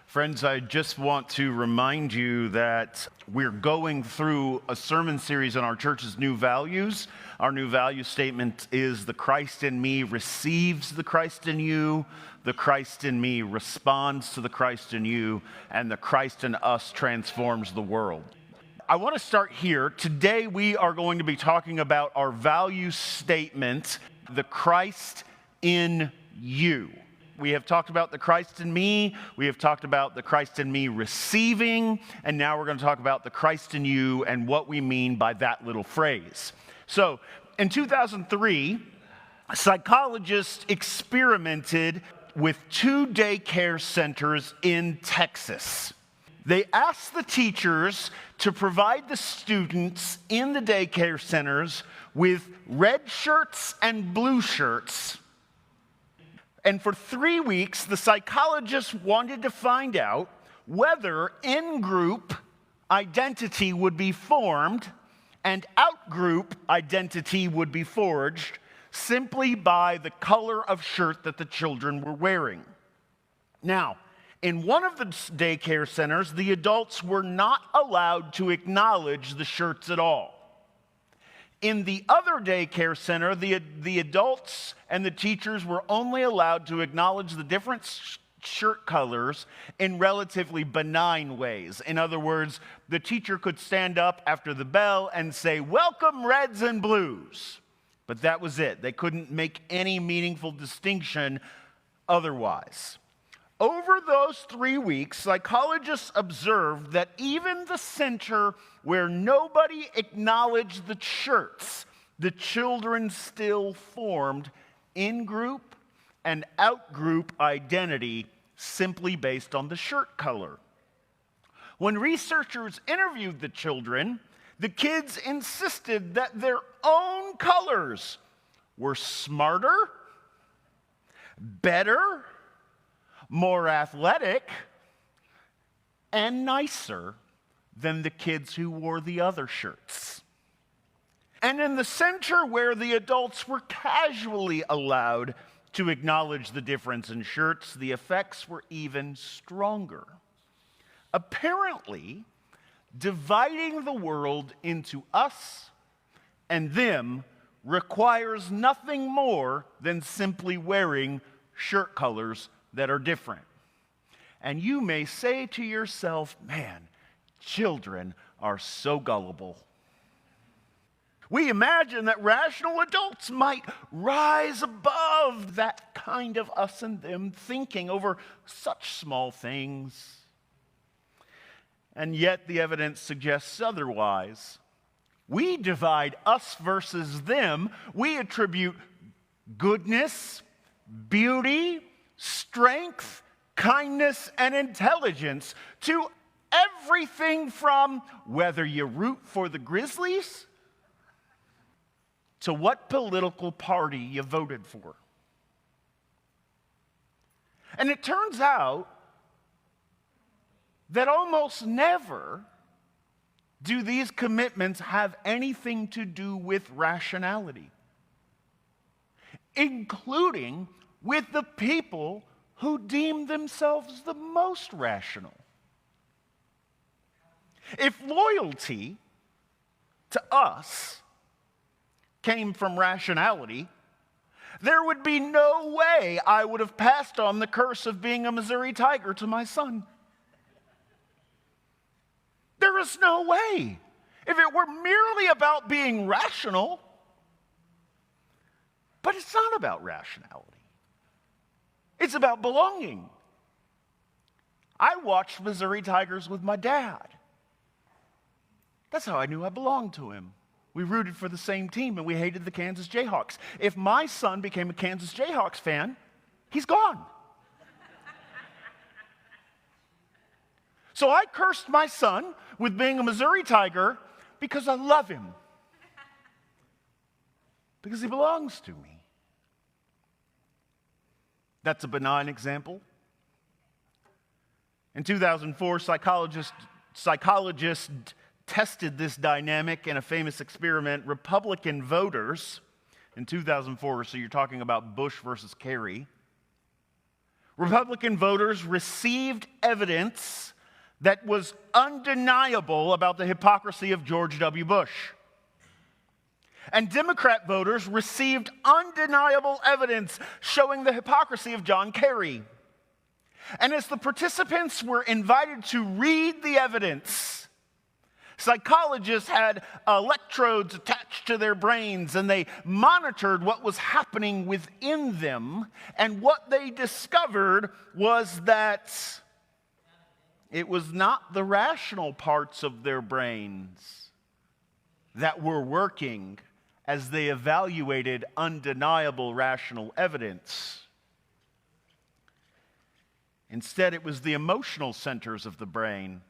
Friends, I just want to remind you that we're going through a sermon series on our church's new values. Our new value statement is the Christ in me receives the Christ in you, the Christ in me responds to the Christ in you, and the Christ in us transforms the world. I want to start here. Today we are going to be talking about our value statement, the Christ in you. We have talked about the Christ in me, we have talked about the Christ in me receiving, and now we're going to talk about the Christ in you and what we mean by that little phrase. So, in 2003, psychologists experimented with 2 daycare centers in Texas. They asked the teachers to provide the students in the daycare centers with red shirts and blue shirts. And for 3 weeks, the psychologists wanted to find out whether in-group identity would be formed and out-group identity would be forged simply by the color of shirt that the children were wearing. Now, in one of the daycare centers, the adults were not allowed to acknowledge the shirts at all. In the other daycare center, the adults and the teachers were only allowed to acknowledge the different shirt colors in relatively benign ways. In other words, the teacher could stand up after the bell and say, "Welcome, reds and blues." But that was it. They couldn't make any meaningful distinction otherwise. Over those 3 weeks, psychologists observed that even the center where nobody acknowledged the shirts, the children still formed in-group and out-group identity simply based on the shirt color. When researchers interviewed the children, the kids insisted that their own colors were smarter, better, more athletic, and nicer than the kids who wore the other shirts. And in the center where the adults were casually allowed to acknowledge the difference in shirts, the effects were even stronger. Apparently, dividing the world into us and them requires nothing more than simply wearing shirt colors that are different. And you may say to yourself, man, children are so gullible. We imagine that rational adults might rise above that kind of us and them thinking over such small things. And yet the evidence suggests otherwise. We divide us versus them. We attribute goodness, beauty, strength, kindness, and intelligence to everything from whether you root for the Grizzlies to what political party you voted for. And it turns out that almost never do these commitments have anything to do with rationality, including with the people who deem themselves the most rational. If loyalty to us came from rationality, there would be no way I would have passed on the curse of being a Missouri Tiger to my son. There is no way. If it were merely about being rational, but it's not about rationality. It's about belonging. I watched Missouri Tigers with my dad. That's how I knew I belonged to him. We rooted for the same team and we hated the Kansas Jayhawks. If my son became a Kansas Jayhawks fan, he's gone. So I cursed my son with being a Missouri Tiger because I love him. Because he belongs to me. That's a benign example. In 2004, psychologists tested this dynamic in a famous experiment. Republican voters in 2004, so you're talking about Bush versus Kerry, Republican voters received evidence that was undeniable about the hypocrisy of George W. Bush. And Democrat voters received undeniable evidence showing the hypocrisy of John Kerry. And as the participants were invited to read the evidence, psychologists had electrodes attached to their brains, and they monitored what was happening within them. And what they discovered was that it was not the rational parts of their brains that were working as they evaluated undeniable rational evidence. Instead, it was the emotional centers of the brain.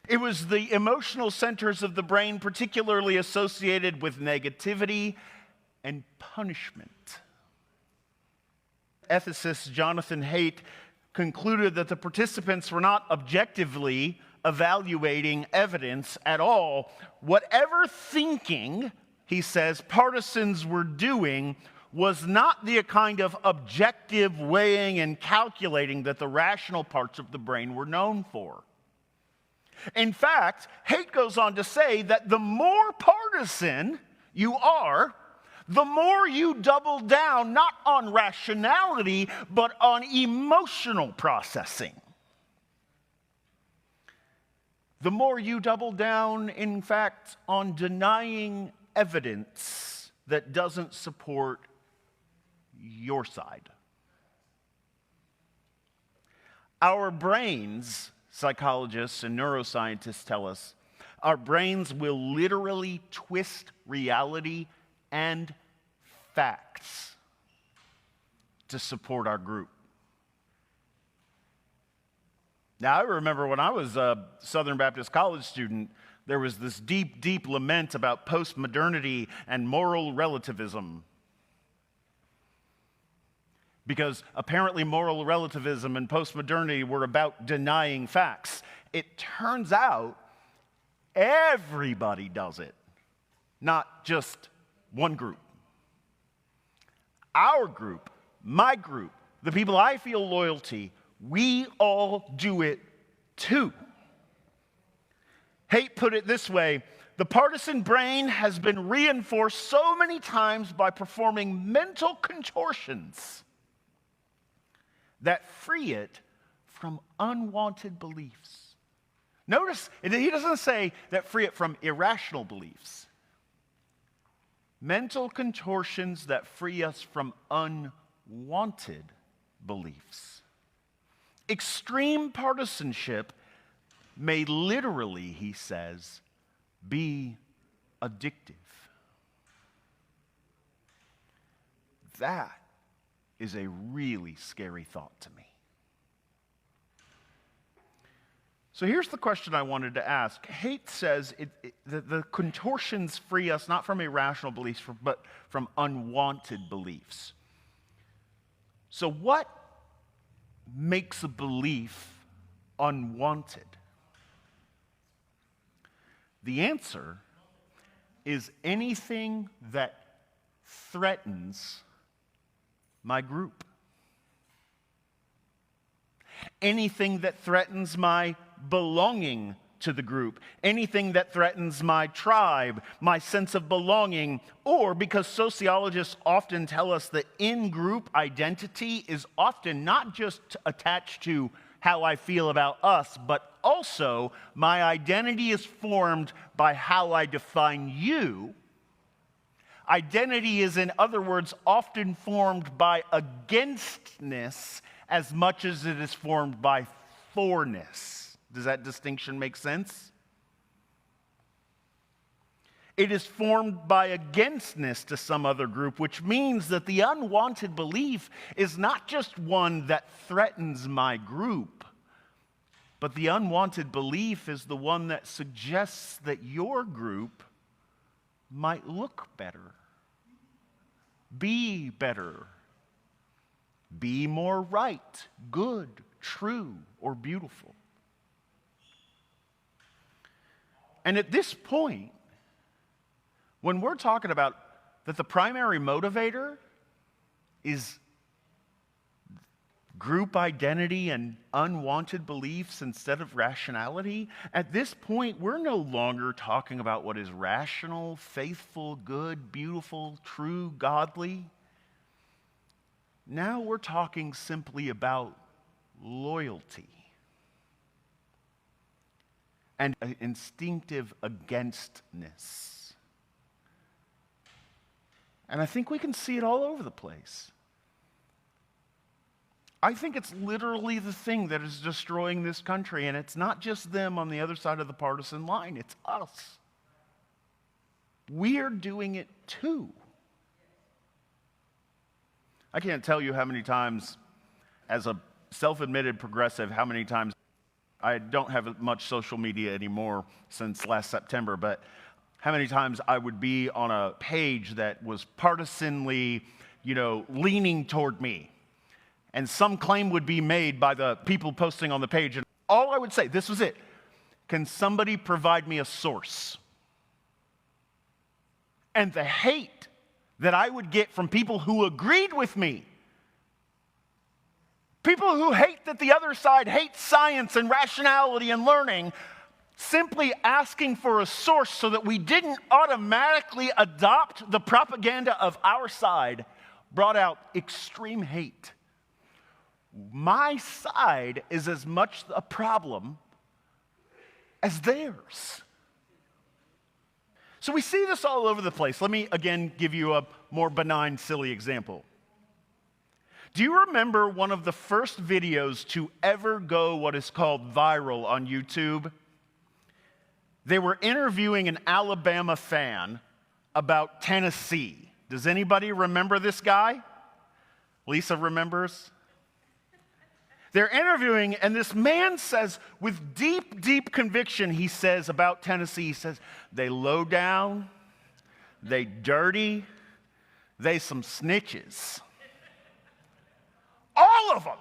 It was the emotional centers of the brain particularly associated with negativity and punishment. Ethicist Jonathan Haidt concluded that the participants were not objectively evaluating evidence at all. Whatever thinking, he says, partisans were doing was not the kind of objective weighing and calculating that the rational parts of the brain were known for. In fact, Haidt goes on to say that the more partisan you are, the more you double down not on rationality, but on emotional processing. The more you double down, in fact, on denying evidence that doesn't support your side. Our brains, psychologists and neuroscientists tell us, our brains will literally twist reality and facts to support our group. Now, I remember when I was a Southern Baptist college student, there was this deep, deep lament about postmodernity and moral relativism. Because apparently moral relativism and postmodernity were about denying facts. It turns out everybody does it, not just one group. Our group, my group, the people I feel loyalty, we all do it too. Haidt put it this way: the partisan brain has been reinforced so many times by performing mental contortions that free it from unwanted beliefs. Notice, he doesn't say that free it from irrational beliefs. Mental contortions that free us from unwanted beliefs. Extreme partisanship may literally, he says, be addictive. That is a really scary thought to me. So here's the question I wanted to ask. Haidt says the contortions free us not from irrational beliefs, but from unwanted beliefs. So what makes a belief unwanted? The answer is anything that threatens my group. Anything that threatens my belonging to the group. Anything that threatens my tribe, my sense of belonging, or because sociologists often tell us that in-group identity is often not just attached to how I feel about us, but also my identity is formed by how I define you. Identity is, in other words, often formed by againstness as much as it is formed by forness. Does that distinction make sense? It is formed by againstness to some other group, which means that the unwanted belief is not just one that threatens my group, but the unwanted belief is the one that suggests that your group might look better, be better, be more right, good, true, or beautiful. And at this point, when we're talking about that the primary motivator is group identity and unwanted beliefs instead of rationality. At this point, we're no longer talking about what is rational, faithful, good, beautiful, true, godly. Now we're talking simply about loyalty and an instinctive againstness. And I think we can see it all over the place. I think it's literally the thing that is destroying this country, and it's not just them on the other side of the partisan line, it's us. We're doing it too. I can't tell you how many times, as a self-admitted progressive, how many times I don't have much social media anymore since last September, but how many times I would be on a page that was partisanly, leaning toward me. And some claim would be made by the people posting on the page. And all I would say, this was it. Can somebody provide me a source? And the hate that I would get from people who agreed with me. People who hate that the other side hates science and rationality and learning, simply asking for a source so that we didn't automatically adopt the propaganda of our side, brought out extreme hate. My side is as much a problem as theirs. So we see this all over the place. Let me again give you a more benign, silly example. Do you remember one of the first videos to ever go what is called viral on YouTube? They were interviewing an Alabama fan about Tennessee. Does anybody remember this guy? Lisa remembers? They're interviewing, and this man says, with deep, deep conviction, he says about Tennessee, he says, they low down, they dirty, they some snitches. All of them.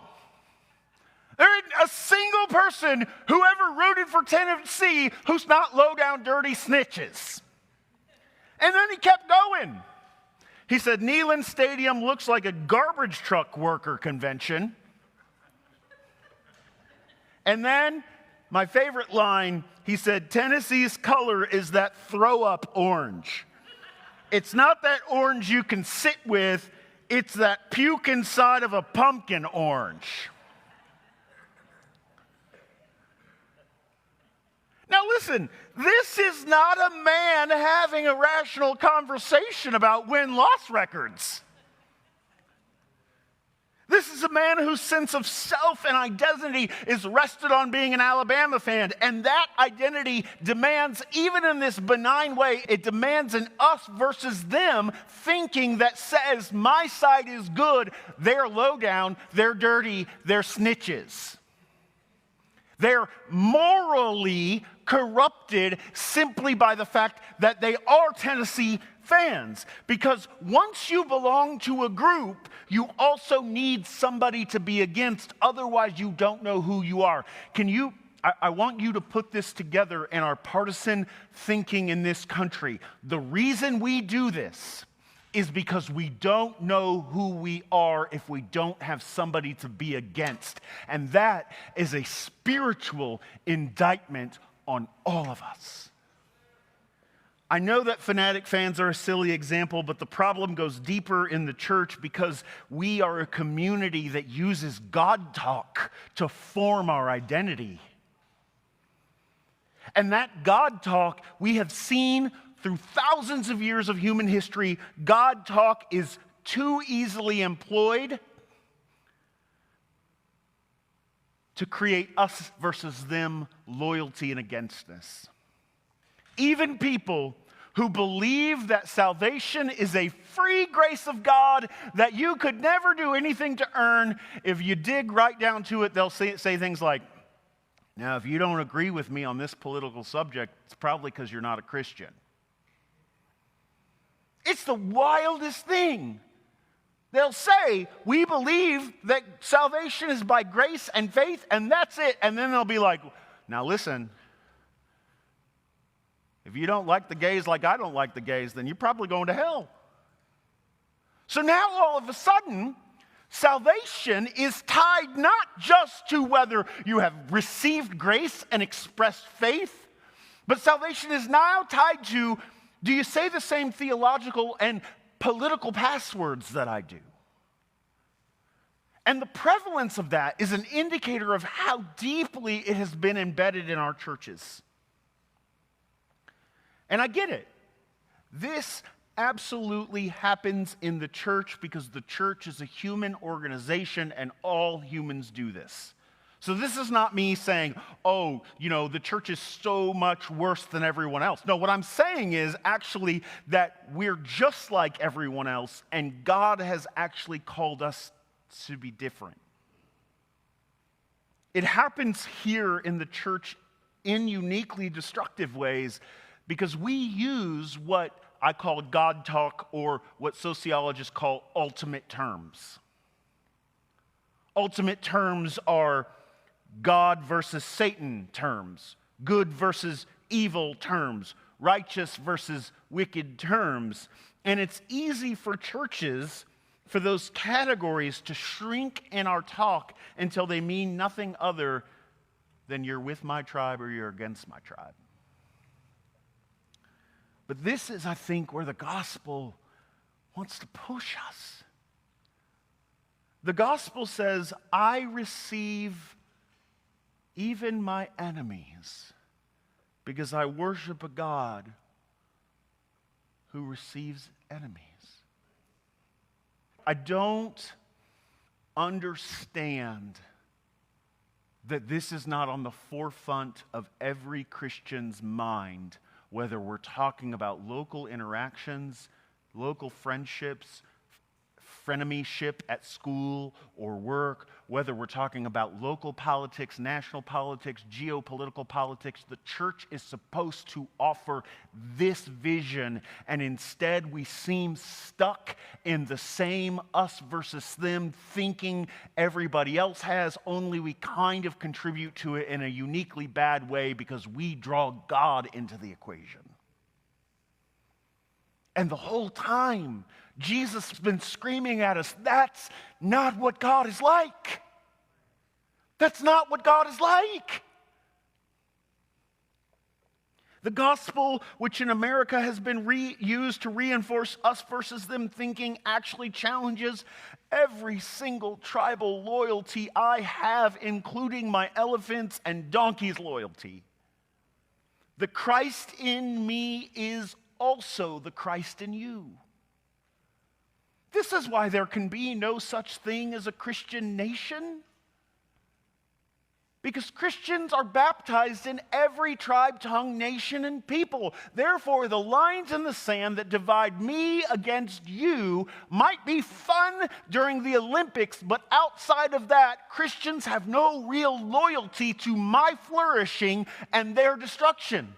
There ain't a single person who ever rooted for Tennessee who's not low down, dirty snitches. And then he kept going. He said, Neyland Stadium looks like a garbage truck worker convention. And then, my favorite line, he said, Tennessee's color is that throw-up orange. It's not that orange you can sit with, it's that puke inside of a pumpkin orange. Now listen, this is not a man having a rational conversation about win-loss records. This is a man whose sense of self and identity is rested on being an Alabama fan. And that identity demands, even in this benign way, it demands an us versus them thinking that says, my side is good, they're low down, they're dirty, they're snitches. They're morally corrupted simply by the fact that they are Tennessee fans. Because once you belong to a group, you also need somebody to be against. Otherwise, you don't know who you are. I want you to put this together in our partisan thinking in this country. The reason we do this is because we don't know who we are if we don't have somebody to be against. And that is a spiritual indictment on all of us. I know that fanatic fans are a silly example, but the problem goes deeper in the church because we are a community that uses God talk to form our identity. And that God talk we have seen through thousands of years of human history. God talk is too easily employed to create us versus them loyalty and againstness. Even people who believe that salvation is a free grace of God that you could never do anything to earn, if you dig right down to it, they'll say things like, now, if you don't agree with me on this political subject, it's probably because you're not a Christian. It's the wildest thing. They'll say, we believe that salvation is by grace and faith, and that's it. And then they'll be like, now listen, if you don't like the gays like I don't like the gays, then you're probably going to hell. So now all of a sudden, Salvation is tied not just to whether you have received grace and expressed faith, but salvation is now tied to, do you say the same theological and political passwords that I do? And the prevalence of that is an indicator of how deeply it has been embedded in our churches. And I get it. This absolutely happens in the church because the church is a human organization and all humans do this. So this is not me saying, oh, the church is so much worse than everyone else. No, what I'm saying is actually that we're just like everyone else, and God has actually called us to be different. It happens here in the church in uniquely destructive ways because we use what I call God talk, or what sociologists call ultimate terms. Ultimate terms are God versus Satan terms, good versus evil terms, righteous versus wicked terms. And it's easy for churches, for those categories to shrink in our talk until they mean nothing other than you're with my tribe or you're against my tribe. But this is, I think, where the gospel wants to push us. The gospel says, I receive even my enemies because I worship a God who receives enemies. I don't understand that this is not on the forefront of every Christian's mind, whether we're talking about local interactions, local friendships, frenemyship at school or work, whether we're talking about local politics, national politics, geopolitical politics. The church is supposed to offer this vision, and instead we seem stuck in the same us versus them thinking everybody else has, only we kind of contribute to it in a uniquely bad way because we draw God into the equation. And the whole time, Jesus has been screaming at us, that's not what God is like. That's not what God is like. The gospel, which in America has been used to reinforce us versus them thinking, actually challenges every single tribal loyalty I have, including my elephants and donkeys' loyalty. The Christ in me is also the Christ in you. This is why there can be no such thing as a Christian nation. Because Christians are baptized in every tribe, tongue, nation, and people. Therefore, the lines in the sand that divide me against you might be fun during the Olympics, but outside of that, Christians have no real loyalty to my flourishing and their destruction.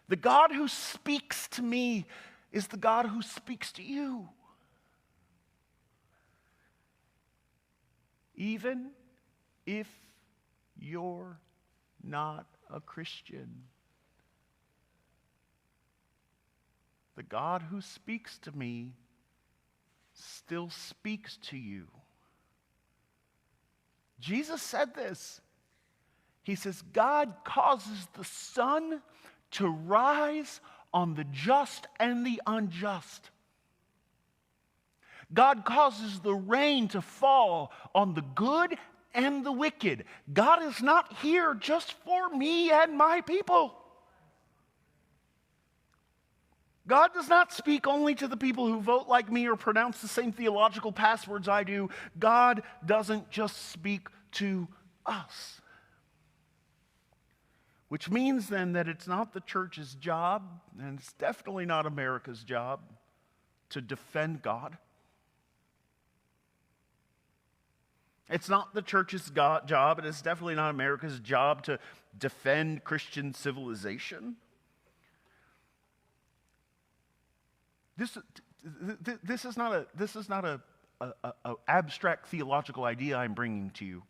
The God who speaks to me is the God who speaks to you. Even if you're not a Christian, the God who speaks to me still speaks to you. Jesus said this. He says, God causes the sun to rise on the just and the unjust. God causes the rain to fall on the good and the wicked. God is not here just for me and my people. God does not speak only to the people who vote like me or pronounce the same theological passwords I do. God doesn't just speak to us. Which means then that it's not the church's job, and it's definitely not America's job, to defend God. It's not the church's job, and it's definitely not America's job to defend Christian civilization. This is not a abstract theological idea I'm bringing to you.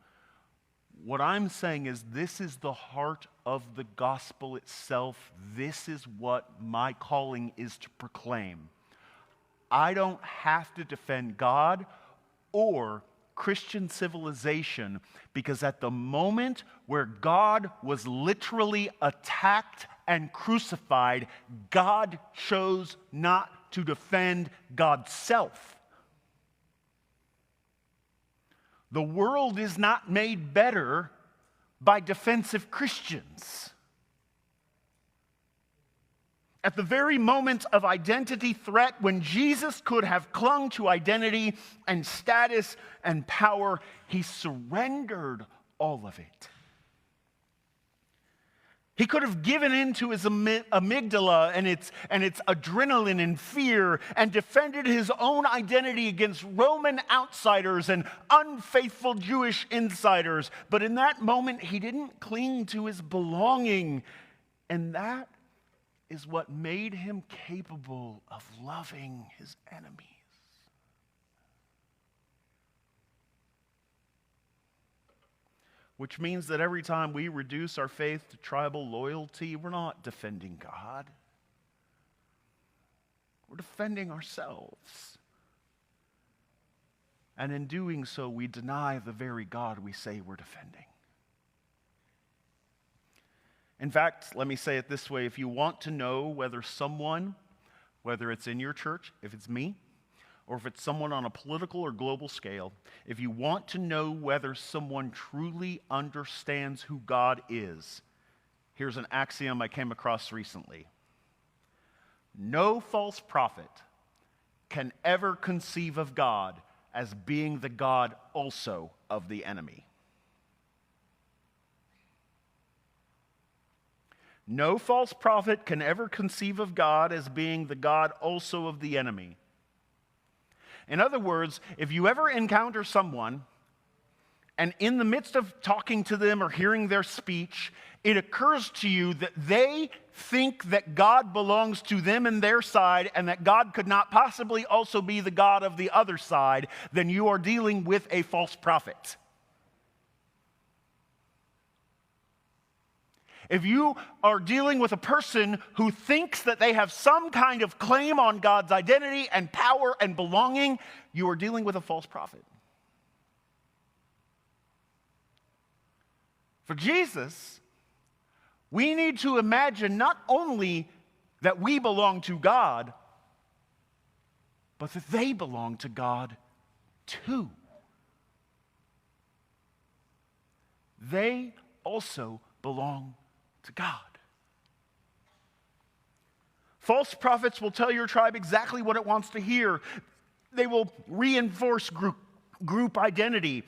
What I'm saying is this is the heart of the gospel itself. This is what my calling is to proclaim. I don't have to defend God or Christian civilization, because at the moment where God was literally attacked and crucified, God chose not to defend God's self. The world is not made better by defensive Christians. At the very moment of identity threat, when Jesus could have clung to identity and status and power, he surrendered all of it. He could have given in to his amygdala and its adrenaline and fear and defended his own identity against Roman outsiders and unfaithful Jewish insiders. But in that moment, he didn't cling to his belonging. And that is what made him capable of loving his enemies. Which means that every time we reduce our faith to tribal loyalty, we're not defending God. We're defending ourselves. And in doing so, we deny the very God we say we're defending. In fact, let me say it this way. If you want to know whether someone, whether it's in your church, if it's me, or if it's someone on a political or global scale, if you want to know whether someone truly understands who God is, here's an axiom I came across recently. No false prophet can ever conceive of God as being the God also of the enemy. No false prophet can ever conceive of God as being the God also of the enemy. In other words, if you ever encounter someone, and in the midst of talking to them or hearing their speech, it occurs to you that they think that God belongs to them and their side, and that God could not possibly also be the God of the other side, then you are dealing with a false prophet. If you are dealing with a person who thinks that they have some kind of claim on God's identity and power and belonging, you are dealing with a false prophet. For Jesus, we need to imagine not only that we belong to God, but that they belong to God too. They also belong to God. False prophets will tell your tribe exactly what it wants to hear. They will reinforce group identity.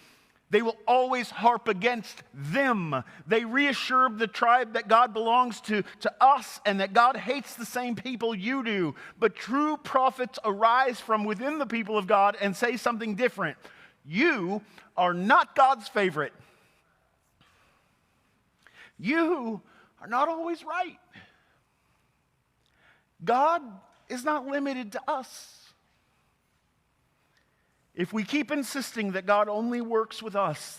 They will always harp against them. They reassure the tribe that God belongs to us and that God hates the same people you do. But true prophets arise from within the people of God and say something different. You are not God's favorite. You are not always right. God is not limited to us. If we keep insisting that God only works with us,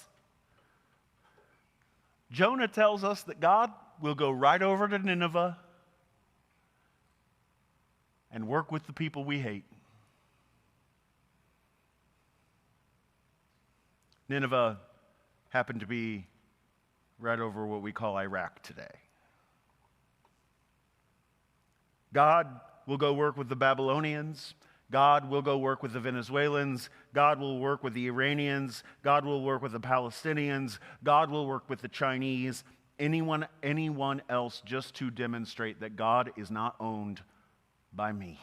Jonah tells us that God will go right over to Nineveh and work with the people we hate. Nineveh happened to be right over what we call Iraq today. God will go work with the Babylonians. God will go work with the Venezuelans. God will work with the Iranians. God will work with the Palestinians. God will work with the Chinese. Anyone else, just to demonstrate that God is not owned by me.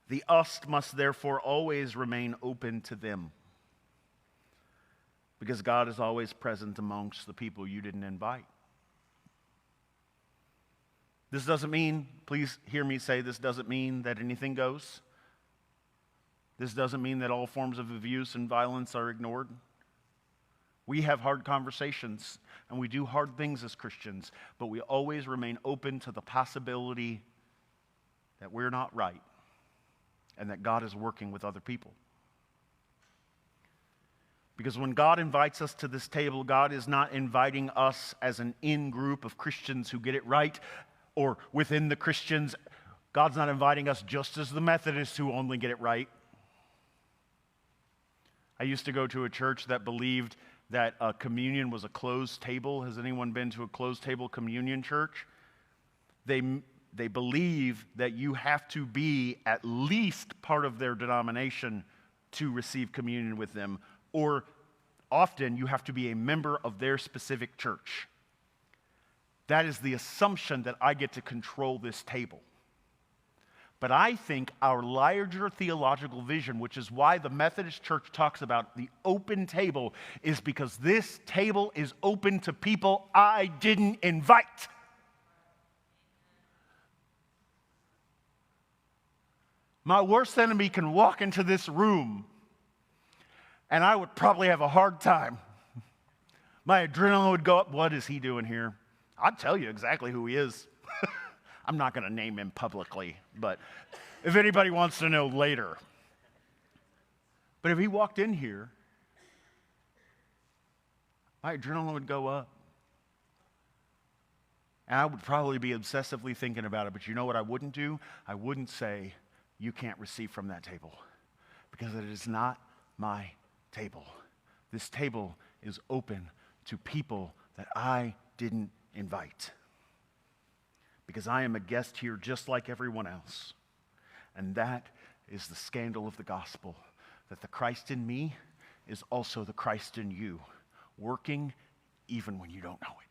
The us must therefore always remain open to them, because God is always present amongst the people you didn't invite. This doesn't mean, please hear me say, this doesn't mean that anything goes. This doesn't mean that all forms of abuse and violence are ignored. We have hard conversations and we do hard things as Christians, but we always remain open to the possibility that we're not right and that God is working with other people. Because when God invites us to this table, God is not inviting us as an in-group of Christians who get it right, or within the Christians. God's not inviting us just as the Methodists who only get it right. I used to go to a church that believed that communion was a closed table. Has anyone been to a closed table communion church? They believe that you have to be at least part of their denomination to receive communion with them, or often you have to be a member of their specific church. That is the assumption that I get to control this table. But I think our larger theological vision, which is why the Methodist Church talks about the open table, is because this table is open to people I didn't invite. My worst enemy can walk into this room, and I would probably have a hard time. My adrenaline would go up. What is he doing here? I'd tell you exactly who he is. I'm not going to name him publicly, but if anybody wants to know later. But if he walked in here, my adrenaline would go up. And I would probably be obsessively thinking about it. But you know what I wouldn't do? I wouldn't say, you can't receive from that table. Because it is not my table. This table is open to people that I didn't invite. Because I am a guest here just like everyone else. And that is the scandal of the gospel, that the Christ in me is also the Christ in you, working even when you don't know it.